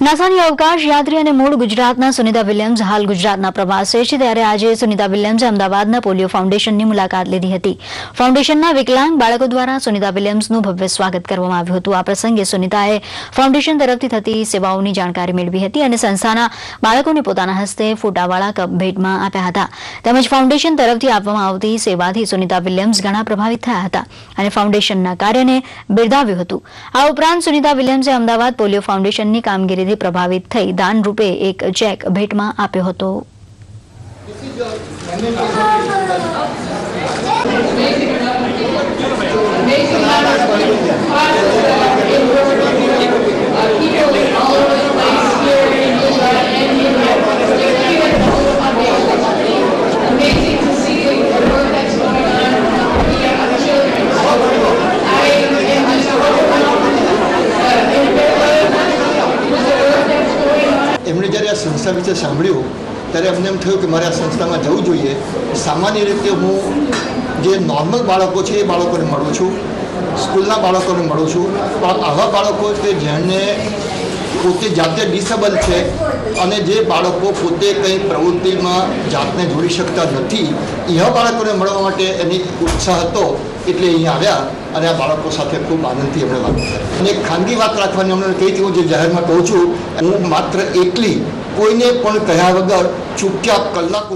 નાસાની અવકાશ યાત્રી અને મૂળ ગુજરાતના સુનિતા વિલિયમ્સ હાલ ગુજરાતના પ્રવાસે છે, ત્યારે આજે સુનિતા વિલિયમ્સે અમદાવાદના પોલિયો ફાઉન્ડેશનની મુલાકાત લીધી હતી। ફાઉન્ડેશનના વિકલાંગ બાળકો દ્વારા સુનિતા વિલિયમ્સનું ભવ્ય સ્વાગત કરવામાં આવ્યું હતું। આ પ્રસંગે સુનિતાએ ફાઉન્ડેશન તરફથી થતી સેવાઓની જાણકારી મેળવી હતી અને સંસ્થાના બાળકોને પોતાના હસ્તે ફોટાવાળા કપ ભેટમાં આપ્યા હતા। તેમજ ફાઉન્ડેશન તરફથી આપવામાં આવતી સેવાથી સુનિતા વિલિયમ્સ ઘણા પ્રભાવિત થયા હતા અને ફાઉન્ડેશનના કાર્યને બિરદાવ્યું હતું। આ ઉપરાંત સુનિતા વિલિયમ્સે અમદાવાદ પોલિયો ફાઉન્ડેશનની કામગીરી પ્રભાવિત થઈ દાન રૂપે એક ચેક ભેટમાં આપ્યો હતો। એમણે જ્યારે આ સંસ્થા વિશે સાંભળ્યું ત્યારે અમને એમ થયું કે મારે આ સંસ્થામાં જવું જોઈએ। સામાન્ય રીતે હું જે નોર્મલ બાળકો છે એ બાળકોને મળું છું, સ્કૂલના બાળકોને મળું છું, પણ આવા બાળકો કે જેમને પોતે જાતે ડિસેબલ છે અને જે બાળકો પોતે કંઈ પ્રવૃત્તિમાં જાતને જોડી શકતા નથી, એવા બાળકોને મળવા માટે એની ઉત્સાહ હતો એટલે અહીંયા આવ્યા અને આ બાળકો સાથે ખૂબ આનંદથી એમણે વાત કરી અને એક ખાનગી વાત રાખવાની અમને કહી હતી। હું જે જાહેરમાં કહું છું, હું માત્ર એકલી કોઈને પણ કહ્યા વગર ચૂપચાપ કલાકો